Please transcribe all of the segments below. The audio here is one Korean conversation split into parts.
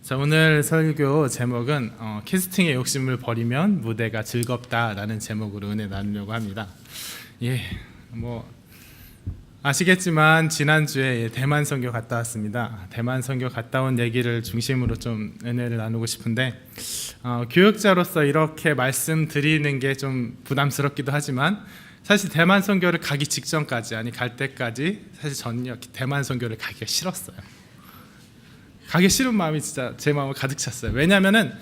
자, 오늘 설교 제목은 캐스팅의 욕심을 버리면 무대가 즐겁다라는 제목으로 은혜 나누려고 합니다. 뭐 아시겠지만 지난주에 대만 선교 갔다 왔습니다. 대만 선교 갔다 온 얘기를 중심으로 좀 은혜를 나누고 싶은데 교육자로서 이렇게 말씀드리는 게 좀 부담스럽기도 하지만 사실 대만 선교를 가기 직전까지 갈 때까지 사실 저는 대만 선교를 가기가 싫었어요. 가기 싫은 마음이 진짜 제 마음을 가득 찼어요. 왜냐하면은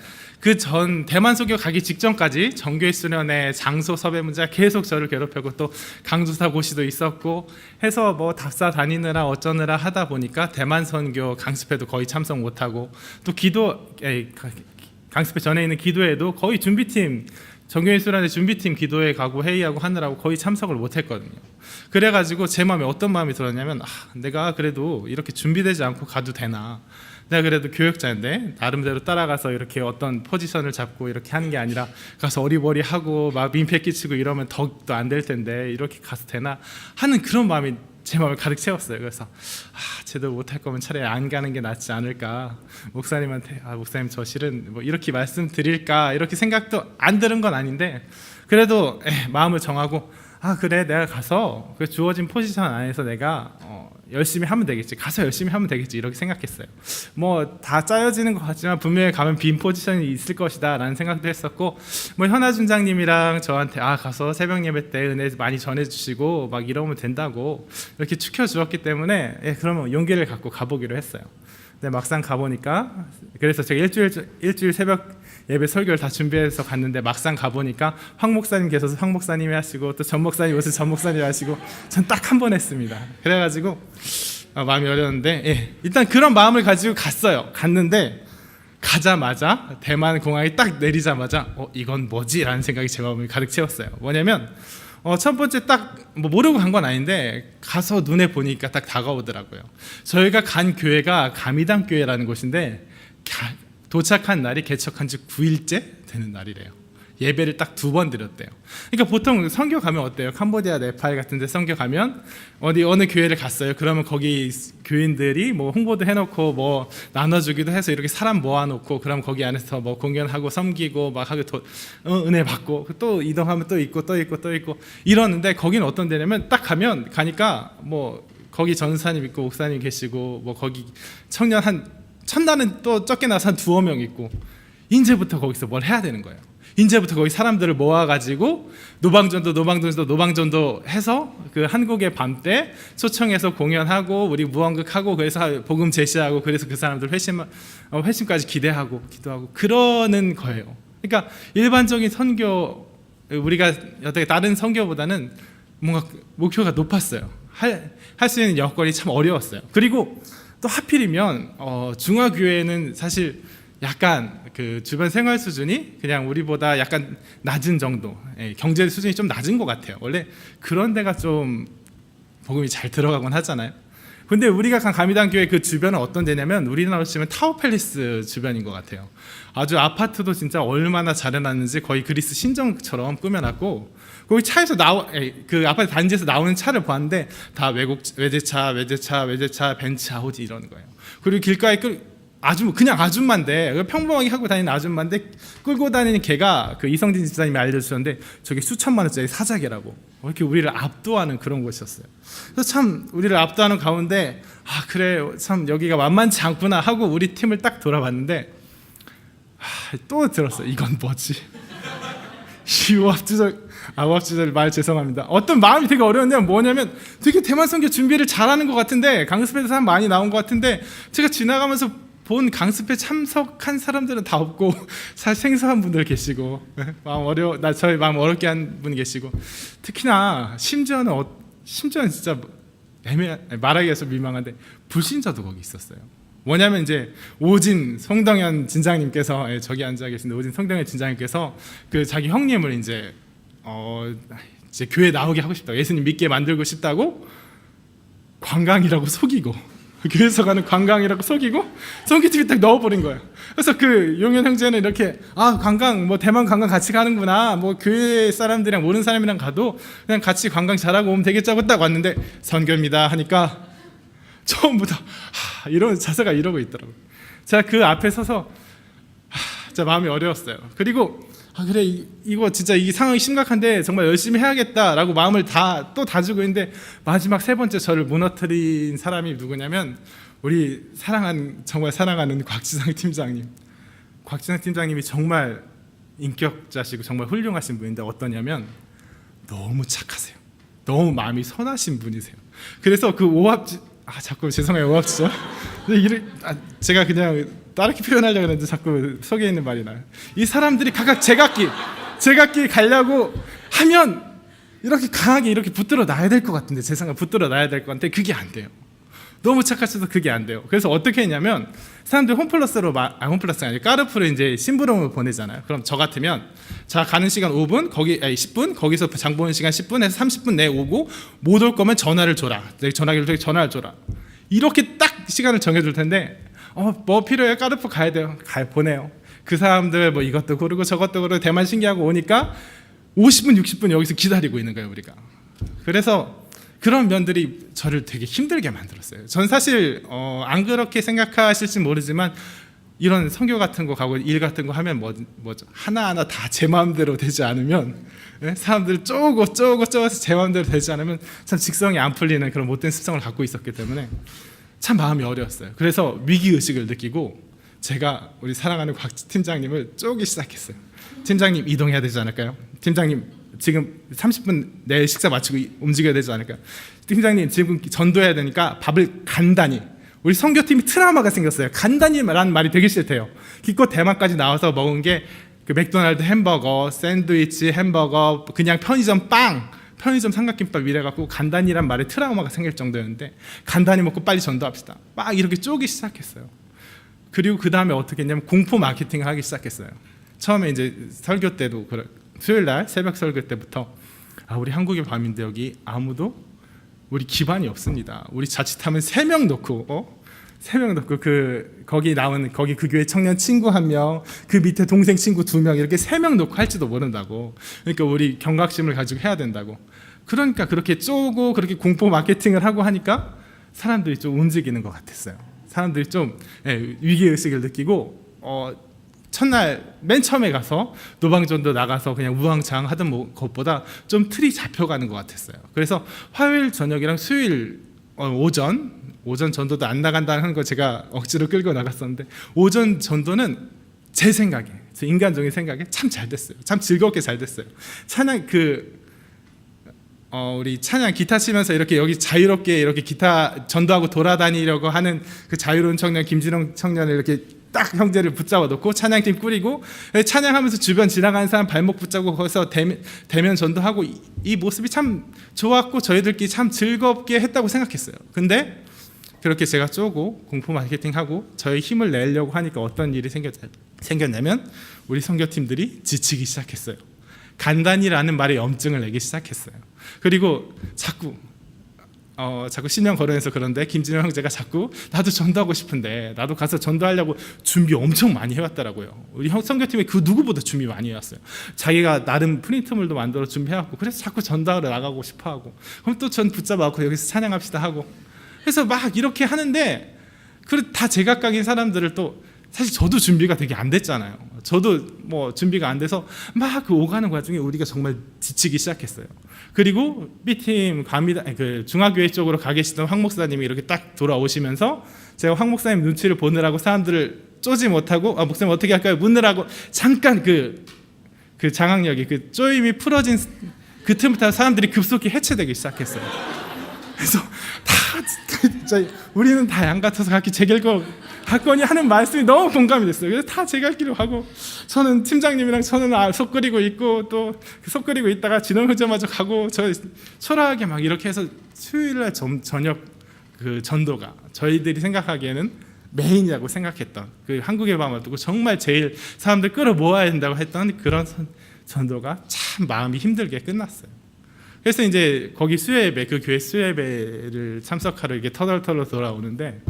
그 전 대만 선교 가기 직전까지 정교회 수련회 장소 섭외 문제가 계속 저를 괴롭히고 또 강주사 고시도 있었고 해서 뭐 답사 다니느라 어쩌느라 하다 보니까 대만 선교 강습회도 거의 참석 못하고 또 강습회 전에 있는 기도회도 거의 준비팀 정교회 수련회 준비팀 기도회 가고 회의하고 하느라고 거의 참석을 못했거든요. 그래가지고 제 마음에 어떤 마음이 들었냐면 내가 그래도 이렇게 준비되지 않고 가도 되나, 내가 그래도 교육자인데 나름대로 따라가서 이렇게 어떤 포지션을 잡고 이렇게 하는 게 아니라 가서 어리버리하고 막 민폐 끼치고 이러면 더욱더 안 될 텐데 이렇게 가서 되나 하는 그런 마음이 제 마음을 가득 채웠어요. 그래서 제대로 못할 거면 차라리 안 가는 게 낫지 않을까, 목사님한테 목사님 저 실은 뭐 이렇게 말씀드릴까 이렇게 생각도 안 드는 건 아닌데 그래도 마음을 정하고 그래 내가 가서 그 주어진 포지션 안에서 내가 열심히 하면 되겠지, 가서 열심히 하면 되겠지 이렇게 생각했어요. 뭐 다 짜여지는 것 같지만 분명히 가면 빈 포지션이 있을 것이다 라는 생각도 했었고, 뭐 현아 준장님이랑 저한테 가서 새벽 예배 때 은혜 많이 전해주시고 막 이러면 된다고 이렇게 축혀주었기 때문에 그러면 용기를 갖고 가보기로 했어요. 근데 막상 가보니까, 그래서 제가 일주일 새벽 예배 설교를 다 준비해서 갔는데 막상 가보니까 황 목사님 계셔서 황 목사님이 하시고 또 전 목사님 오셔서 전 목사님이 하시고 전 딱 한 번 했습니다. 그래가지고 마음이 어려웠는데 일단 그런 마음을 가지고 갔는데 가자마자 대만 공항에 딱 내리자마자 이건 뭐지? 라는 생각이 제 마음을 가득 채웠어요. 뭐냐면 첫 번째 딱 뭐 모르고 간 건 아닌데 가서 눈에 보니까 딱 다가오더라고요. 저희가 간 교회가 가미당 교회라는 곳인데 도착한 날이 개척한 지 9일째 되는 날이래요. 예배를 딱 2번 드렸대요. 그러니까 보통 선교 가면 어때요? 캄보디아, 네팔 같은 데 선교 가면 어느 교회를 갔어요. 그러면 거기 교인들이 뭐 홍보도 해놓고 뭐 나눠주기도 해서 이렇게 사람 모아놓고 그럼 거기 안에서 뭐 공연하고 섬기고 막 하고 은혜 받고 또 이동하면 또 있고 이러는데 거기는 어떤 데냐면 딱 가니까 뭐 거기 전사님 있고 목사님 계시고 뭐 거기 청년 첫날은 또 적게 나서 한 2-5명 있고 이제부터 거기서 뭘 해야 되는 거예요. 이제부터 거기 사람들을 모아가지고 노방전도 해서 그 한국의 밤 때 초청해서 공연하고 우리 무언극하고 그래서 복음 제시하고 그래서 그 사람들 회심까지 기도하고 그러는 거예요. 그러니까 일반적인 선교, 우리가 어떻게 다른 선교보다는 뭔가 목표가 높았어요. 할 수 있는 여건이 참 어려웠어요. 그리고 또 하필이면 중화교회는 사실 약간 그 주변 생활 수준이 그냥 우리보다 약간 낮은 정도, 경제 수준이 좀 낮은 것 같아요. 원래 그런 데가 좀 복음이 잘 들어가곤 하잖아요. 근데 우리가 간 가미당 교회 그 주변은 어떤 데냐면 우리나라로 치면 타워팰리스 주변인 것 같아요. 아주 아파트도 진짜 얼마나 잘 해놨는지 거의 그리스 신정처럼 꾸며놨고, 거기 차에서 그 아파트 단지에서 나오는 차를 봤는데 다 외제차, 벤츠, 아우디 이러는 거예요. 그리고 길가에 그냥 아줌마인데 평범하게 하고 다니는 아줌마인데 끌고 다니는 걔가 그 이성진 집사님이 알려주셨는데 저게 수천만 원짜리 사자개라고, 이렇게 우리를 압도하는 그런 곳이었어요. 그래서 참 우리를 압도하는 가운데 그래 참 여기가 만만치 않구나 하고 우리 팀을 딱 돌아봤는데 또 들었어요. 이건 뭐지? 아우합주절 말 죄송합니다. 어떤 마음이 되게 어려운데 뭐냐면 되게 대만 선교 준비를 잘하는 것 같은데 강습회도 사람 많이 나온 것 같은데 제가 지나가면서 본 강습회 참석한 사람들은 다 없고 사실 생소한 분들 계시고 저희 마음 어렵게 한 분 계시고, 특히나 심지어는 진짜 말하기 위해서 민망한데 불신자도 거기 있었어요. 뭐냐면 이제 오진 송동현 진장님께서 저기 앉아 계신데 오진 송동현 진장님께서 그 자기 형님을 이제 교회 나오게 하고 싶다고, 예수님 믿게 만들고 싶다고 관광이라고 속이고 교회에서 가는 관광이라고 속이고 선교팀에 딱 넣어버린 거예요. 그래서 그 용현 형제는 이렇게 관광 뭐 대만 관광 같이 가는구나, 뭐 교회 사람들이랑 모르는 사람이랑 가도 그냥 같이 관광 잘하고 오면 되겠지 하고 딱 왔는데 선교입니다 하니까 처음부터 이런 자세가 이러고 있더라고요. 제가 그 앞에 서서 진짜 마음이 어려웠어요. 그리고 그래 이거 진짜 이 상황이 심각한데 정말 열심히 해야겠다라고 마음을 또 다지고 있는데 마지막 세 번째 저를 무너뜨린 사람이 누구냐면 우리 정말 사랑하는 곽지상 팀장님. 곽지상 팀장님이 정말 인격자시고 정말 훌륭하신 분인데 어떠냐면 너무 착하세요. 너무 마음이 선하신 분이세요. 그래서 그 오합지 자꾸 죄송해요 오합지죠. 제가 그냥 다르게 표현하려고 했는데 자꾸 속에 있는 말이 나요. 이 사람들이 각각 제각기 가려고 하면 이렇게 강하게 이렇게 붙들어 놔야 될 것 같은데 제 생각 붙들어 놔야 될 것 같은데 그게 안 돼요. 너무 착하셔서 그게 안 돼요. 그래서 어떻게 했냐면 사람들이 홈플러스가 아니라 까르푸를 이제 심부름을 보내잖아요. 그럼 저 같으면 자 가는 시간 5분, 10분, 거기서 장 보는 시간 10분에서 30분 내에 오고 못 올 거면 전화를 줘라. 전화기를 줘라. 이렇게 딱 시간을 정해줄 텐데 뭐 필요해요? 까르푸 가야 돼요. 보내요. 그 사람들 뭐 이것도 고르고 저것도 고르고 대만 신기하고 오니까 50분, 60분 여기서 기다리고 있는 거예요 우리가. 그래서 그런 면들이 저를 되게 힘들게 만들었어요. 전 사실 안 그렇게 생각하실지 모르지만 이런 선교 같은 거 가고 일 같은 거 하면 뭐죠? 하나하나 다 제 마음대로 되지 않으면 사람들 쪼고서 제 마음대로 되지 않으면 참 직성이 안 풀리는 그런 못된 습성을 갖고 있었기 때문에 참 마음이 어려웠어요. 그래서 위기의식을 느끼고 제가 우리 사랑하는 곽 팀장님을 쪼기 시작했어요. 팀장님 이동해야 되지 않을까요? 팀장님 지금 30분 내에 식사 마치고 움직여야 되지 않을까요? 팀장님 지금 전도해야 되니까 밥을 간단히 우리 선교팀이 트라우마가 생겼어요. 간단히라는 말이 되게 싫대요. 기껏 대만까지 나와서 먹은 게 그 맥도날드 햄버거, 샌드위치, 햄버거, 그냥 편의점 빵, 편의점 삼각김밥 이래갖고 간단히란 말에 트라우마가 생길 정도였는데 간단히 먹고 빨리 전도합시다. 막 이렇게 쪼기 시작했어요. 그리고 그 다음에 어떻게 했냐면 공포 마케팅을 하기 시작했어요. 처음에 이제 설교 때도 수요일날 새벽 설교 때부터 우리 한국의 밤인데 여기 아무도 우리 기반이 없습니다. 우리 자칫하면 3명 놓고 거기 그 교회 청년 친구 1명, 그 밑에 동생 친구 2명 이렇게 3명 놓고 할지도 모른다고. 그러니까 우리 경각심을 가지고 해야 된다고. 그러니까 그렇게 쪼고 그렇게 공포 마케팅을 하고 하니까 사람들이 좀 움직이는 것 같았어요. 사람들이 좀 위기의식을 느끼고 첫날 맨 처음에 가서 노방전도 나가서 그냥 우왕좌왕 하던 것보다 좀 틀이 잡혀가는 것 같았어요. 그래서 화요일 저녁이랑 수요일 오전 전도도 안 나간다는 거 제가 억지로 끌고 나갔었는데 오전 전도는 제 생각에 제 인간적인 생각에 참 잘 됐어요. 참 즐겁게 잘 됐어요. 찬양 우리 찬양 기타 치면서 이렇게 여기 자유롭게 이렇게 기타 전도하고 돌아다니려고 하는 그 자유로운 청년 김진홍 청년을 이렇게 딱 형제를 붙잡아 놓고 찬양팀 꾸리고 찬양하면서 주변 지나가는 사람 발목 붙잡고 거기서 대면 전도하고 이 모습이 참 좋았고 저희들끼리 참 즐겁게 했다고 생각했어요. 근데 그렇게 제가 쪼고 공포 마케팅하고 저희 힘을 내려고 하니까 어떤 일이 생겼냐면 우리 선교팀들이 지치기 시작했어요. 간단히라는 말에 염증을 내기 시작했어요. 그리고 자꾸 신령 거론해서 그런데 김진영 형제가 자꾸 나도 전도하고 싶은데 나도 가서 전도하려고 준비 엄청 많이 해왔더라고요. 우리 선교팀이 그 누구보다 준비 많이 해왔어요. 자기가 나름 프린트물도 만들어 준비해왔고 그래서 자꾸 전도하러 나가고 싶어하고 그럼 또 전 붙잡아갖고 여기서 찬양합시다 하고 그래서 막 이렇게 하는데 다 제각각인 사람들을 또 사실 저도 준비가 되게 안 됐잖아요. 저도 뭐 준비가 안 돼서 막 그 오가는 과정에 우리가 정말 지치기 시작했어요. 그리고 B팀 중화교회 쪽으로 가 계시던 황 목사님이 이렇게 딱 돌아오시면서 제가 황 목사님 눈치를 보느라고 사람들을 쪼지 못하고 목사님 어떻게 할까요? 묻느라고 잠깐 그 장악력이 그 쪼임이 풀어진 그 틈부터 사람들이 급속히 해체되기 시작했어요. 그래서 진짜 우리는 다 양 같아서 각기 제 길고 학건이 하는 말씀이 너무 공감이 됐어요. 그래서 다 제 갈 길로 가고 저는 팀장님이랑 저는 속 끓이고 있고 또 속 끓이고 있다가 진원훈제마저 가고 저 초라하게 막 이렇게 해서 수요일날 저녁 그 전도가 저희들이 생각하기에는 메인이라고 생각했던 그 한국의 밤을 두고 정말 제일 사람들 끌어모아야 된다고 했던 그런 전도가 참 마음이 힘들게 끝났어요. 그래서 이제 거기 수요예배 그 교회 수요예배를 참석하러 이게 터덜터덜 돌아오는데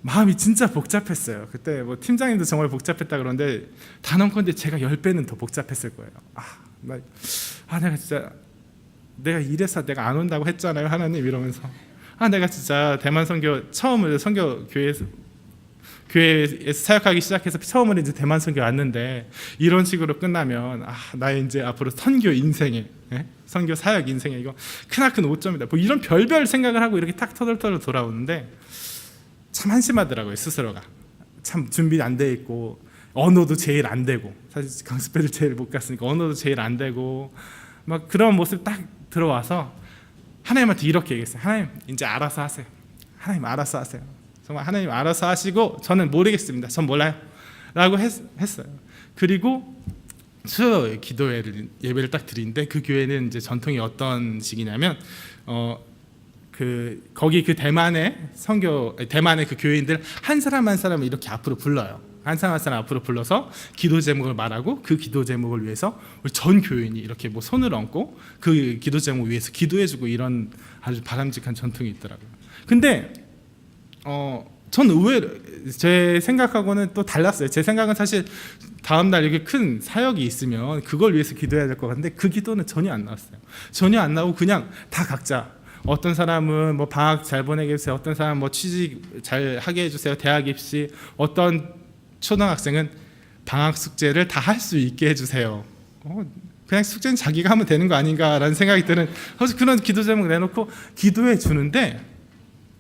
마음이 진짜 복잡했어요. 그때 뭐 팀장님도 정말 복잡했다 그러는데 단언컨대 제가 10배는 더 복잡했을 거예요. 내가 진짜 내가 이래서 내가 안 온다고 했잖아요 하나님 이러면서 내가 진짜 대만 선교 처음으로 선교 교회에서 사역하기 시작해서 처음으로 이제 대만 선교 왔는데 이런 식으로 끝나면 나의 이제 앞으로 선교 인생에 선교 사역 인생에 이거 크나큰 오점이다. 뭐 이런 별별 생각을 하고 이렇게 딱 터덜터덜 돌아오는데 참 한심하더라고요. 스스로가 참 준비 안 돼 있고 언어도 제일 안 되고 사실 강습회를 제일 못 갔으니까 언어도 제일 안 되고 막 그런 모습 딱 들어와서 하나님한테 이렇게 얘기했어요. 하나님 이제 알아서 하세요. 하나님 알아서 하세요. 정말 하나님 알아서 하시고 저는 모르겠습니다. 전 몰라요. 라고 했어요. 그리고 수요 기도회를 예배를 딱 드리는데 그 교회는 이제 전통이 어떤 식이냐면 거기 그 대만의 그 교회인들 한 사람 한 사람을 이렇게 앞으로 불러요. 한 사람 한 사람 앞으로 불러서 기도 제목을 말하고 그 기도 제목을 위해서 우리 전 교인이 이렇게 뭐 손을 얹고 그 기도 제목 위해서 기도해주고 이런 아주 바람직한 전통이 있더라고요. 근데 전 의외로 제 생각하고는 또 달랐어요. 제 생각은 사실 다음날 이렇게 큰 사역이 있으면 그걸 위해서 기도해야 될 것 같은데 그 기도는 전혀 안 나왔어요. 전혀 안 나오고 그냥 다 각자 어떤 사람은 뭐 방학 잘 보내게 해주세요. 어떤 사람은 뭐 취직 잘 하게 해주세요. 대학 입시. 어떤 초등학생은 방학 숙제를 다 할 수 있게 해주세요. 그냥 숙제는 자기가 하면 되는 거 아닌가라는 생각이 드는 그런 기도 제목 내놓고 기도해 주는데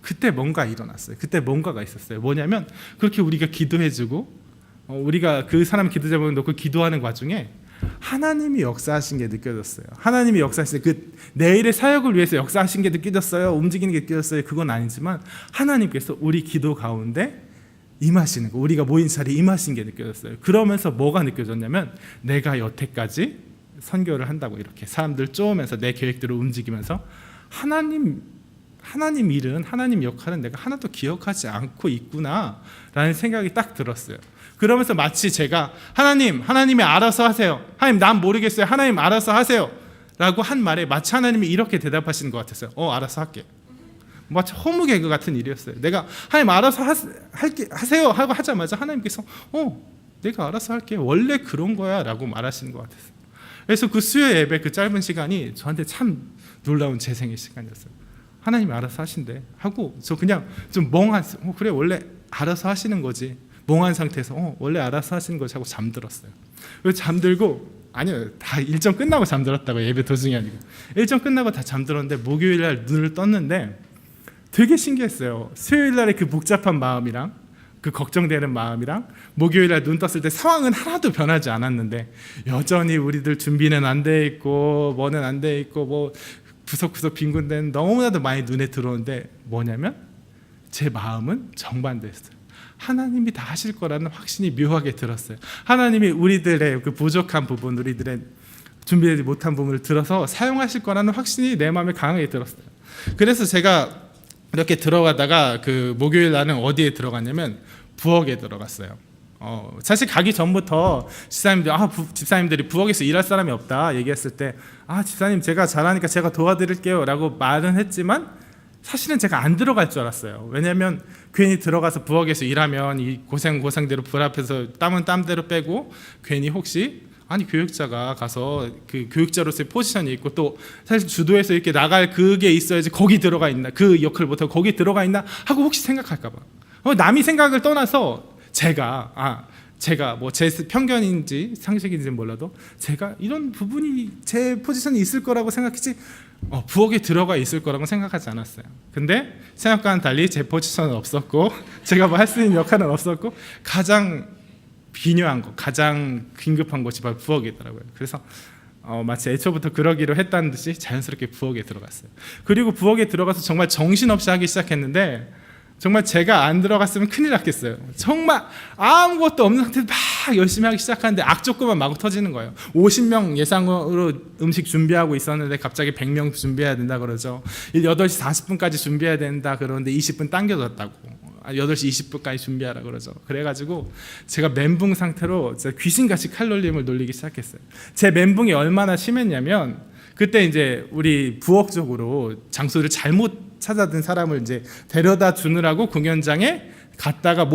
그때 뭔가 일어났어요. 그때 뭔가가 있었어요. 뭐냐면 그렇게 우리가 기도해주고 우리가 그 사람 기도 제목을 놓고 기도하는 과정에 하나님이 역사하신 게 느껴졌어요. 하나님이 역사하신 그 내일의 사역을 위해서 역사하신 게 느껴졌어요. 움직이는 게 느껴졌어요. 그건 아니지만 하나님께서 우리 기도 가운데 임하시는 거, 우리가 모인 자리에 임하신 게 느껴졌어요. 그러면서 뭐가 느껴졌냐면 내가 여태까지 선교를 한다고 이렇게 사람들 쪼으면서 내 계획대로 움직이면서 하나님 일은, 하나님 역할은 내가 하나도 기억하지 않고 있구나라는 생각이 딱 들었어요. 그러면서 마치 제가 하나님이 알아서 하세요. 하나님 난 모르겠어요. 하나님 알아서 하세요. 라고 한 말에 마치 하나님이 이렇게 대답하시는 것 같았어요. 알아서 할게. 마치 허무 개그 같은 일이었어요. 내가 하나님 알아서 하세요 하고 하자마자 하나님께서 내가 알아서 할게. 원래 그런 거야 라고 말하시는 것 같았어요. 그래서 그 수요 예배 그 짧은 시간이 저한테 참 놀라운 재생의 시간이었어요. 하나님이 알아서 하신대 하고 저 그냥 좀 멍한 그래 원래 알아서 하시는 거지 멍한 상태에서 원래 알아서 하시는 거지 하고 잠들었어요. 그래서 잠들고 아니요 다 일정 끝나고 잠들었다고 예배 도중이 아니고 일정 끝나고 다 잠들었는데 목요일 날 눈을 떴는데 되게 신기했어요. 수요일 날의 그 복잡한 마음이랑 그 걱정되는 마음이랑 목요일 날 눈 떴을 때 상황은 하나도 변하지 않았는데 여전히 우리들 준비는 안 돼 있고 뭐는 안 돼 있고 뭐 구석구석 빈 군데는 너무나도 많이 눈에 들어오는데 뭐냐면 제 마음은 정반대였어요. 하나님이 다 하실 거라는 확신이 묘하게 들었어요. 하나님이 우리들의 그 부족한 부분, 우리들의 준비되지 못한 부분을 들어서 사용하실 거라는 확신이 내 마음에 강하게 들었어요. 그래서 제가 이렇게 들어가다가 그 목요일 날은 어디에 들어갔냐면 부엌에 들어갔어요. 사실 가기 전부터 집사님들이 부엌에서 일할 사람이 없다 얘기했을 때 집사님 제가 잘하니까 제가 도와드릴게요 라고 말은 했지만 사실은 제가 안 들어갈 줄 알았어요. 왜냐하면 괜히 들어가서 부엌에서 일하면 이 고생대로 불 앞에서 땀은 땀대로 빼고 괜히 혹시 교육자가 가서 그 교육자로서의 포지션이 있고 또 사실 주도해서 이렇게 나갈 그게 있어야지 거기 들어가 있나 그 역할을 못하고 거기 들어가 있나 하고 혹시 생각할까 봐 남이 생각을 떠나서 제가 뭐 제 편견인지 상식인지는 몰라도 제가 이런 부분이 제 포지션이 있을 거라고 생각했지 부엌에 들어가 있을 거라고 생각하지 않았어요. 근데 생각과는 달리 제 포지션은 없었고 제가 뭐 할 수 있는 역할은 없었고 가장 비뇨한 거, 가장 긴급한 곳이 바로 부엌이더라고요. 그래서 마치 애초부터 그러기로 했다는 듯이 자연스럽게 부엌에 들어갔어요. 그리고 부엌에 들어가서 정말 정신없이 하기 시작했는데 정말 제가 안 들어갔으면 큰일 났겠어요. 정말 아무것도 없는 상태에서 막 열심히 하기 시작하는데 악조건만 마구 터지는 거예요. 50명 예상으로 음식 준비하고 있었는데 갑자기 100명 준비해야 된다 그러죠. 8시 40분까지 준비해야 된다 그러는데 20분 당겨졌다고. 8시 20분까지 준비하라 그러죠. 그래가지고 제가 멘붕 상태로 귀신같이 칼로림을 놀리기 시작했어요. 제 멘붕이 얼마나 심했냐면 그때 이제 우리 부엌 쪽으로 장소를 잘못 찾아든 사람을 이제 데려다 주느라고 공연장에 갔다가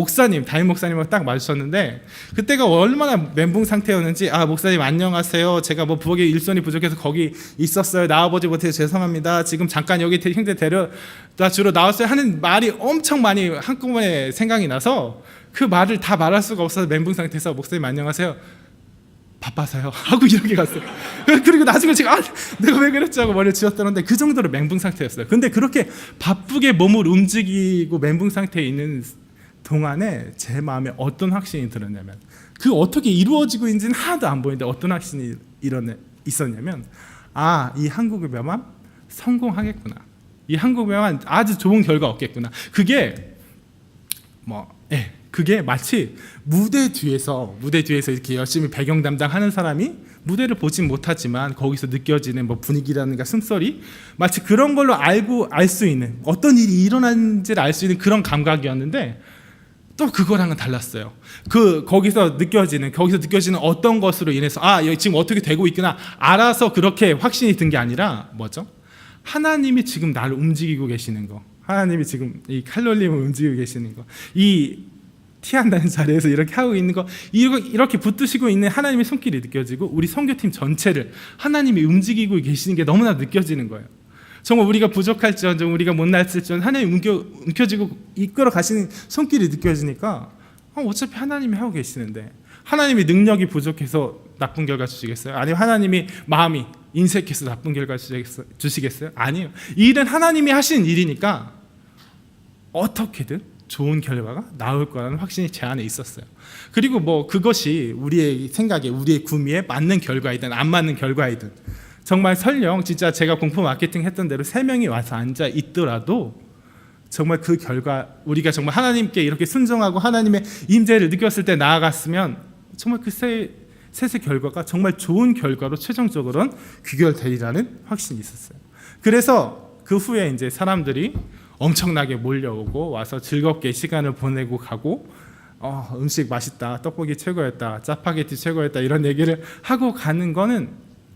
담임 목사님하고 딱 마주쳤는데 그때가 얼마나 멘붕 상태였는지 목사님 안녕하세요. 제가 뭐 부엌에 일손이 부족해서 거기 있었어요. 나와보지 못해서 죄송합니다. 지금 잠깐 여기 형제 데려다 주러 나왔어요 하는 말이 엄청 많이 한꺼번에 생각이 나서 그 말을 다 말할 수가 없어서 멘붕 상태에서 목사님 안녕하세요. 바빠서요. 하고 이렇게 갔어요. 그리고 나중에 제가 내가 왜 그랬지 하고 머리를 쥐었다는데 그 정도로 멘붕 상태였어요. 근데 그렇게 바쁘게 몸을 움직이고 멘붕 상태에 있는 동안에 제 마음에 어떤 확신이 들었냐면 그 어떻게 이루어지고 있는지는 하나도 안 보이는데 어떤 확신이 있었냐면 이 한국의 묘만 성공하겠구나. 이 한국의 묘만 아주 좋은 결과 얻겠구나. 그게 마치 무대 뒤에서 이렇게 열심히 배경 담당하는 사람이 무대를 보진 못하지만 거기서 느껴지는 분위기라든가 숨소리 마치 그런 걸로 알 수 있는 어떤 일이 일어난지를 알 수 있는 그런 감각이었는데 또 그거랑은 달랐어요. 거기서 느껴지는 어떤 것으로 인해서 여기 지금 어떻게 되고 있구나 알아서 그렇게 확신이 든 게 아니라 뭐죠? 하나님이 지금 나를 움직이고 계시는 거, 하나님이 지금 이 칼롤림을 움직이고 계시는 거, 이 티한다는 자리에서 이렇게 하고 있는 거, 이렇게 붙드시고 있는 하나님의 손길이 느껴지고 우리 선교팀 전체를 하나님이 움직이고 계시는 게 너무나 느껴지는 거예요. 정말 우리가 부족할지언정 우리가 못났을지언정 하나님이 움켜쥐고 이끌어 가시는 손길이 느껴지니까 어차피 하나님이 하고 계시는데 하나님이 능력이 부족해서 나쁜 결과 주시겠어요? 아니면 하나님이 마음이 인색해서 나쁜 결과 주시겠어요? 아니에요. 이 일은 하나님이 하시는 일이니까 어떻게든 좋은 결과가 나올 거라는 확신이 제 안에 있었어요. 그리고 그것이 우리의 생각에 우리의 구미에 맞는 결과이든 안 맞는 결과이든 정말 설령 진짜 제가 공포 마케팅 했던 대로 3명이 와서 앉아 있더라도 정말 그 결과 우리가 정말 하나님께 이렇게 순종하고 하나님의 임재를 느꼈을 때 나아갔으면 정말 그 셋의 결과가 정말 좋은 결과로 최종적으로는 귀결되리라는 확신이 있었어요. 그래서 그 후에 이제 사람들이 엄청나게 몰려오고 와서 즐겁게 시간을 보내고 가고 음식 맛있다, 떡볶이 최고였다, 짜파게티 최고였다 이런 얘기를 하고 가는 거는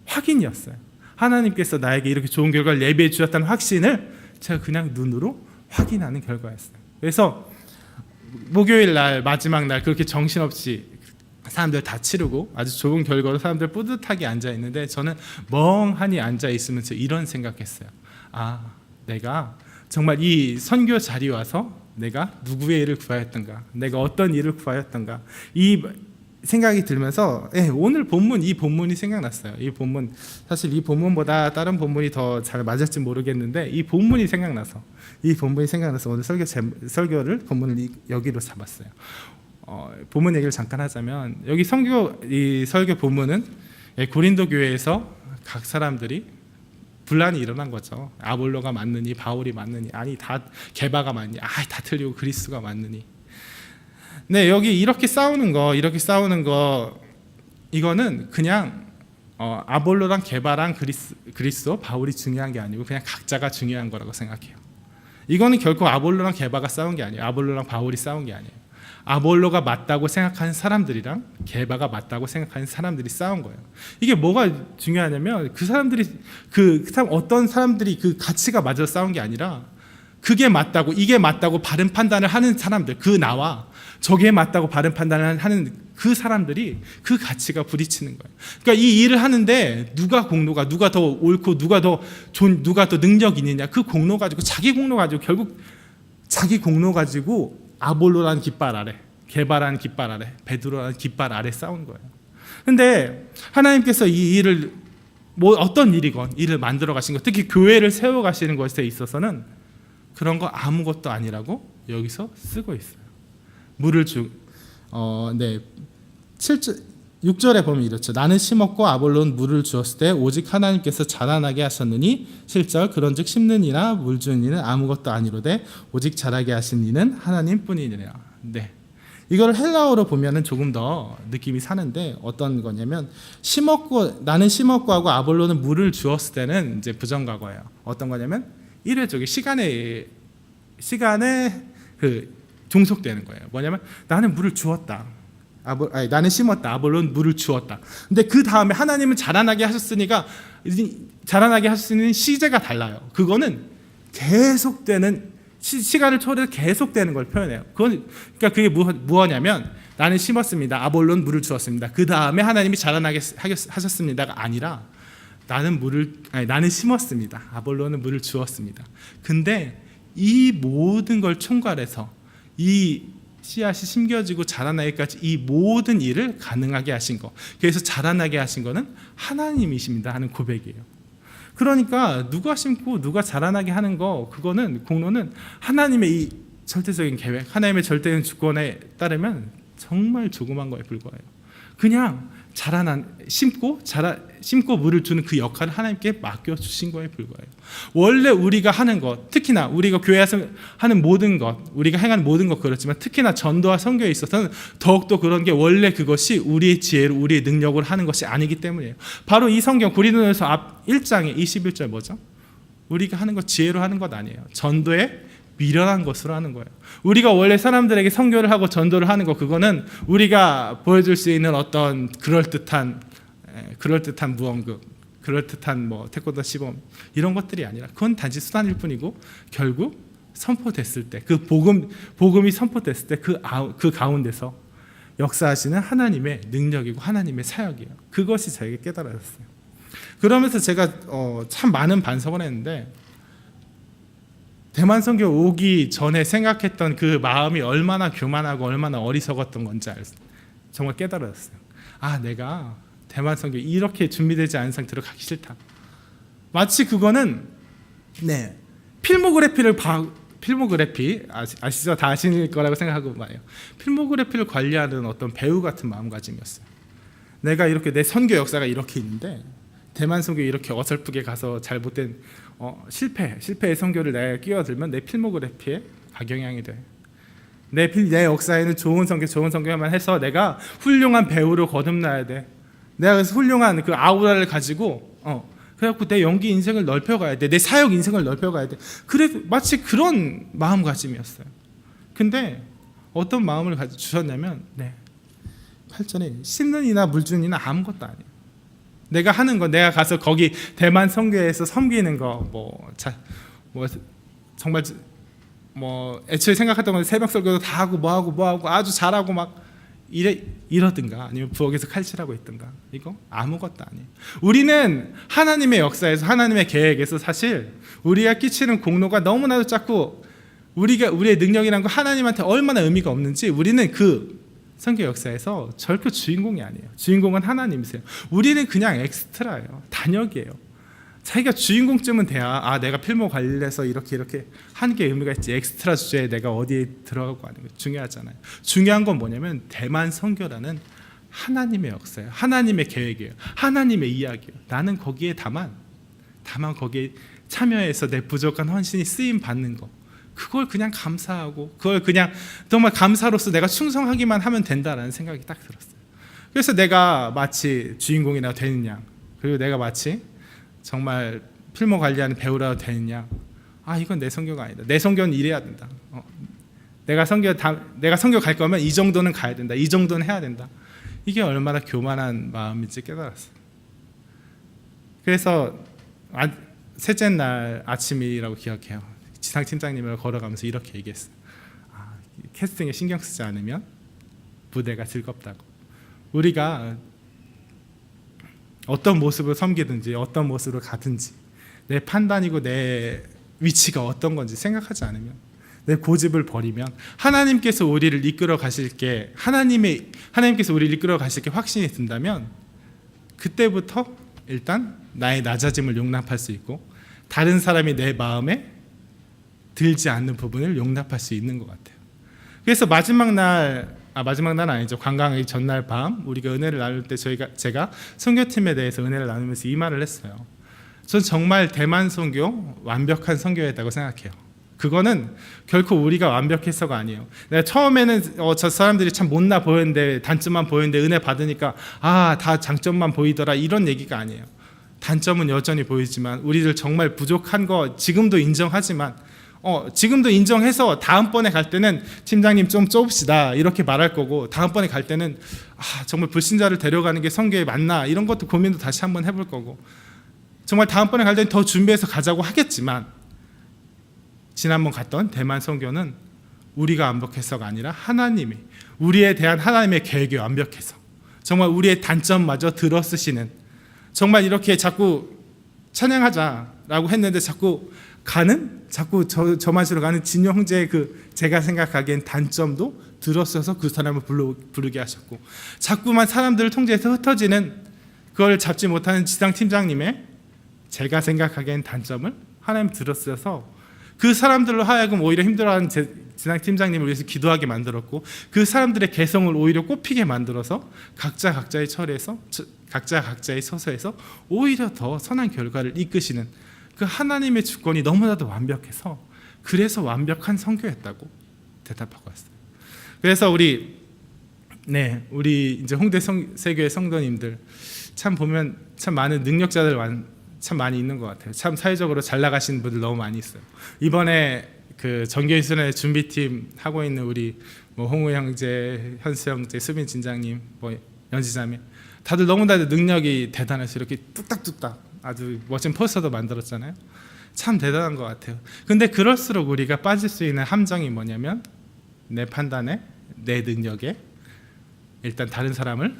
확인이었어요. 하나님께서 나에게 이렇게 좋은 결과를 예비해 주셨다는 확신을 제가 그냥 눈으로 확인하는 결과였어요. 그래서 목요일 날 마지막 날 그렇게 정신없이 사람들 다 치르고 아주 좋은 결과로 사람들 뿌듯하게 앉아 있는데 저는 멍하니 앉아 있으면서 이런 생각했어요. 내가 정말 이 선교 자리에 와서 내가 누구의 일을 구하였던가, 내가 어떤 일을 구하였던가 이 생각이 들면서 오늘 본문 이 본문이 생각났어요. 이 본문 사실 이 본문보다 다른 본문이 더 잘 맞을지 모르겠는데 이 본문이 생각나서 오늘 설교를 본문을 여기로 잡았어요. 본문 얘기를 잠깐 하자면 여기 이 설교 본문은 고린도 교회에서 각 사람들이 분란이 일어난 거죠. 아볼로가 맞느니 바울이 맞느니 아니 다 게바가 맞니 다 틀리고 그리스도가 맞느니. 네, 여기 이렇게 싸우는 거 이거는 그냥 아볼로랑 게바랑 그리스도 바울이 중요한 게 아니고 그냥 각자가 중요한 거라고 생각해요. 이거는 결코 아볼로랑 게바가 싸운 게 아니에요. 아볼로랑 바울이 싸운 게 아니에요. 아볼로가 맞다고 생각하는 사람들이랑 게바가 맞다고 생각하는 사람들이 싸운 거예요. 이게 뭐가 중요하냐면 어떤 사람들이 그 가치가 맞아서 싸운 게 아니라 그게 맞다고 이게 맞다고 바른 판단을 하는 사람들, 나와 저게 맞다고 바른 판단을 하는 그 사람들이 그 가치가 부딪히는 거예요. 그러니까 이 일을 하는데 누가 더 옳고 누가 더 능력 있느냐 그 공로 가지고 자기 공로 가지고 결국 자기 공로 가지고 아볼로라는 깃발 아래, 게바라는 깃발 아래, 베드로라는 깃발 아래 싸운 거예요. 근데 하나님께서 이 일을 어떤 일을 만들어 가신 것, 특히 교회를 세워 가시는 것에 있어서는 그런 거 아무것도 아니라고 여기서 쓰고 있어요. 6절에 보면 이렇죠. 나는 심었고 아볼로는 물을 주었을 때 오직 하나님께서 자라나게 하셨느니 7절 그런즉 심는 이나 물 주는 이는 아무것도 아니로되 오직 자라게 하신 이는 하나님뿐이니라. 네. 이걸 헬라어로 보면은 조금 더 느낌이 사는데 어떤 거냐면 나는 심었고 하고 아볼로는 물을 주었을 때는 이제 부정과거예요. 어떤 거냐면 일회적인 시간에 종속되는 거예요. 뭐냐면 나는 물을 주었다. 나는 심었다. 아볼로는 물을 주었다. 근데 그 다음에 하나님은 자라나게 하셨으니까 자라나게 하시는 시제가 달라요. 그거는 계속되는 시간을 초래해서 계속되는 걸 표현해요. 그러니까 그게 무엇냐면 나는 심었습니다. 아볼로는 물을 주었습니다. 그 다음에 하나님이 자라나게 하셨습니다가 아니라 나는 심었습니다. 아볼로는 물을 주었습니다. 근데 이 모든 걸 총괄해서 이 씨앗이 심겨지고 자라나기까지 이 모든 일을 가능하게 하신 거, 그래서 자라나게 하신 거는 하나님이십니다 하는 고백이에요. 그러니까 누가 심고 누가 자라나게 하는 거, 그거는 공로는 하나님의 이 절대적인 계획, 하나님의 절대적인 주권에 따르면 정말 조그만 거에 불과해요. 그냥 심고 물을 주는 그 역할을 하나님께 맡겨주신 거에 불과해요. 원래 우리가 하는 것, 특히나 우리가 교회에서 하는 모든 것, 우리가 행하는 모든 것 그렇지만 특히나 전도와 선교에 있어서는 더욱더 그런 게 원래 그것이 우리의 지혜로 우리의 능력으로 하는 것이 아니기 때문이에요. 바로 이 성경 고린도전서 앞 1장의 21절 뭐죠? 우리가 하는 것 지혜로 하는 것 아니에요. 전도에 미련한 것으로 하는 거예요. 우리가 원래 사람들에게 선교를 하고 전도를 하는 거, 그거는 우리가 보여줄 수 있는 어떤 그럴듯한 무언급, 그럴듯한 뭐 태권도 시범 이런 것들이 아니라 그건 단지 수단일 뿐이고, 결국 선포됐을 때, 그 복음이 선포됐을 때 그 가운데서 역사하시는 하나님의 능력이고 하나님의 사역이에요. 그것이 저에게 깨달아졌어요. 그러면서 제가 참 많은 반성을 했는데, 대만 선교 오기 전에 생각했던 그 마음이 얼마나 교만하고 얼마나 어리석었던 건지 정말 깨달았어요. 내가 대만 선교 이렇게 준비되지 않은 상태로 가기 싫다. 마치 그거는 필모그래피 아시죠? 다 아실 거라고 생각하고 말이에요. 필모그래피를 관리하는 어떤 배우 같은 마음가짐이었어요. 내가 이렇게 내 선교 역사가 이렇게 있는데 대만 선교 이렇게 어설프게 가서 잘못된 실패의 선교를 내가 끼어들면 내 필모그래피에 악영향이 돼. 내 역사에는 좋은 선교만 해서 내가 훌륭한 배우로 거듭나야 돼. 내가 그래서 훌륭한 그 아우라를 가지고 그래갖고 내 연기 인생을 넓혀가야 돼. 내 사역 인생을 넓혀가야 돼. 그래도 마치 그런 마음가짐이었어요. 근데 어떤 마음을 주셨냐면 8절에 심는 이나 물주는 이나 아무것도 아니에요. 내가 하는 거, 내가 가서 거기 대만 선교에서 섬기는 거, 정말 애초에 생각했던 건 새벽 설교도 다 하고 뭐하고 아주 잘하고 막 이러든가 아니면 부엌에서 칼질하고 있든가, 이거 아무것도 아니에요. 우리는 하나님의 역사에서 하나님의 계획에서 사실 우리가 끼치는 공로가 너무나도 작고 우리의 능력이란 거 하나님한테 얼마나 의미가 없는지 우리는 그 선교 역사에서 절대 주인공이 아니에요. 주인공은 하나님이세요. 우리는 그냥 엑스트라예요. 단역이에요. 자기가 주인공쯤은 돼야 내가 필모 관리해서 이렇게 하는 게 의미가 있지. 엑스트라 주제에 내가 어디에 들어가고 하는 거 중요하잖아요. 중요한 건 뭐냐면 대만 선교라는 하나님의 역사예요. 하나님의 계획이에요. 하나님의 이야기예요. 나는 거기에 다만 거기에 참여해서 내 부족한 헌신이 쓰임 받는 거, 그걸 그냥 감사하고 그걸 그냥 정말 감사로서 내가 충성하기만 하면 된다라는 생각이 딱 들었어요. 그래서 내가 마치 주인공이나 되느냐, 그리고 내가 마치 정말 필모 관리하는 배우라도 되느냐, 이건 내 선교가 아니다. 내 선교는 이래야 된다. 내가 선교 갈 거면 이 정도는 가야 된다. 이 정도는 해야 된다. 이게 얼마나 교만한 마음인지 깨달았어요. 그래서 셋째 날 아침이라고 기억해요. 지상 팀장님을 걸어가면서 이렇게 얘기했어요. 캐스팅에 신경 쓰지 않으면 부대가 즐겁다고. 우리가 어떤 모습으로 섬기든지 어떤 모습으로 가든지 내 판단이고 내 위치가 어떤 건지 생각하지 않으면, 내 고집을 버리면 하나님께서 우리를 이끌어 가실 게 확신이 든다면 그때부터 일단 나의 낮아짐을 용납할 수 있고 다른 사람이 내 마음에 들지 않는 부분을 용납할 수 있는 것 같아요. 그래서 마지막 날은 아니죠. 관광의 전날 밤 우리가 은혜를 나눌 때 제가 선교팀에 대해서 은혜를 나누면서 이 말을 했어요. 전 정말 대만 선교 완벽한 선교였다고 생각해요. 그거는 결코 우리가 완벽해서가 아니에요. 내가 처음에는 저 사람들이 참 못나 보였는데, 단점만 보였는데 은혜 받으니까 다 장점만 보이더라, 이런 얘기가 아니에요. 단점은 여전히 보이지만 우리들 정말 부족한 거 지금도 인정하지만 지금도 인정해서 다음번에 갈 때는 팀장님 좀 좁읍시다 이렇게 말할 거고, 다음번에 갈 때는 정말 불신자를 데려가는 게 선교에 맞나, 이런 것도 고민도 다시 한번 해볼 거고, 정말 다음번에 갈 때는 더 준비해서 가자고 하겠지만, 지난번 갔던 대만 선교는 우리가 완벽해서가 아니라 하나님이, 우리에 대한 하나님의 계획이 완벽해서 정말 우리의 단점마저 들어쓰시는, 정말 이렇게 자꾸 찬양하자라고 했는데 자꾸 저만 싫어 가는 진용 형제의 제가 생각하기엔 단점도 들었어서 그 사람을 부르게 하셨고, 자꾸만 사람들을 통제해서 흩어지는 그걸 잡지 못하는 지상 팀장님의 제가 생각하기엔 단점을 하나님 들었어서 그 사람들로 하여금 오히려 힘들어하는 지상 팀장님을 위해서 기도하게 만들었고, 그 사람들의 개성을 오히려 꼽히게 만들어서 각자 각자의 처리에서 각자 각자의 처소에서 오히려 더 선한 결과를 이끄시는 그 하나님의 주권이 너무나도 완벽해서 그래서 완벽한 선교였다고 대답하고 왔어요. 그래서 우리 이제 홍대 세교의 성도님들 참 보면 참 많은 능력자들 참 많이 있는 것 같아요. 참 사회적으로 잘 나가신 분들 너무 많이 있어요. 이번에 그 정교인 수련회 준비팀 하고 있는 우리 홍우 형제, 현수 형제, 수빈 진장님, 연지자매 다들 너무나도 능력이 대단해서 이렇게 뚝딱뚝딱 아주 멋진 포스터도 만들었잖아요. 참 대단한 것 같아요. 근데 그럴수록 우리가 빠질 수 있는 함정이 뭐냐면 내 판단에, 내 능력에 일단 다른 사람을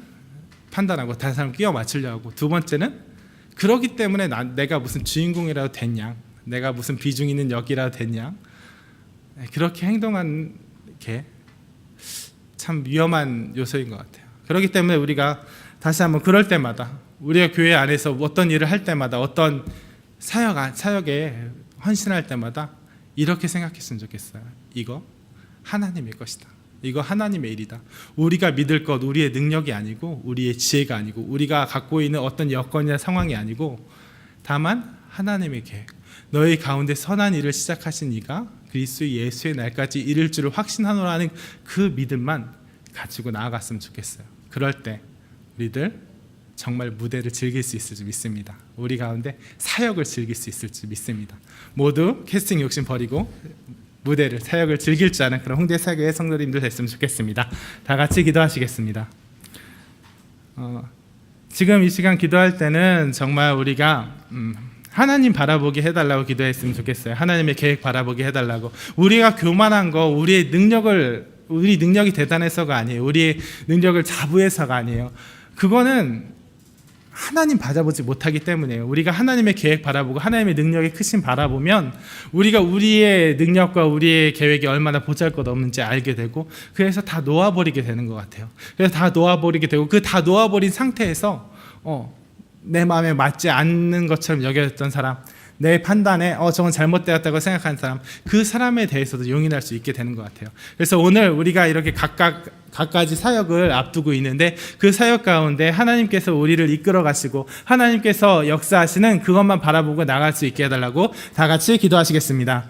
판단하고 다른 사람을 끼워 맞추려고 하고, 두 번째는 그러기 때문에 내가 무슨 주인공이라도 됐냐, 내가 무슨 비중 있는 역이라도 됐냐, 그렇게 행동하는 게 참 위험한 요소인 것 같아요. 그렇기 때문에 우리가 다시 한번 그럴 때마다 우리가 교회 안에서 어떤 일을 할 때마다 어떤 사역에 헌신할 때마다 이렇게 생각했으면 좋겠어요. 이거 하나님의 것이다. 이거 하나님의 일이다. 우리가 믿을 것, 우리의 능력이 아니고 우리의 지혜가 아니고 우리가 갖고 있는 어떤 여건이나 상황이 아니고 다만 하나님의 계획, 너희 가운데 선한 일을 시작하신 이가 그리스도 예수의 날까지 이를 줄을 확신하노라 하는 그 믿음만 가지고 나아갔으면 좋겠어요. 그럴 때 우리들 정말 무대를 즐길 수 있을지 믿습니다. 우리 가운데 사역을 즐길 수 있을지 믿습니다. 모두 캐스팅 욕심 버리고 무대를, 사역을 즐길 줄 아는 그런 홍대 사교의 성도님들 됐으면 좋겠습니다. 다 같이 기도하시겠습니다. 지금 이 시간 기도할 때는 정말 우리가 하나님 바라보게 해달라고 기도했으면 좋겠어요. 하나님의 계획 바라보게 해달라고. 우리가 교만한 거, 우리 능력이 대단해서가 아니에요. 우리의 능력을 자부해서가 아니에요. 그거는 하나님 바라보지 못하기 때문에요. 우리가 하나님의 계획 바라보고 하나님의 능력의 크심 바라보면 우리가 우리의 능력과 우리의 계획이 얼마나 보잘것없는지 알게 되고, 그래서 다 놓아버리게 되는 것 같아요. 그래서 다 놓아버리게 되고, 그 다 놓아버린 상태에서 내 마음에 맞지 않는 것처럼 여겨졌던 사람, 내 판단에 저건 잘못되었다고 생각하는 사람, 그 사람에 대해서도 용인할 수 있게 되는 것 같아요. 그래서 오늘 우리가 이렇게 각가지 사역을 앞두고 있는데 그 사역 가운데 하나님께서 우리를 이끌어 가시고 하나님께서 역사하시는 그것만 바라보고 나갈 수 있게 해달라고 다 같이 기도하시겠습니다.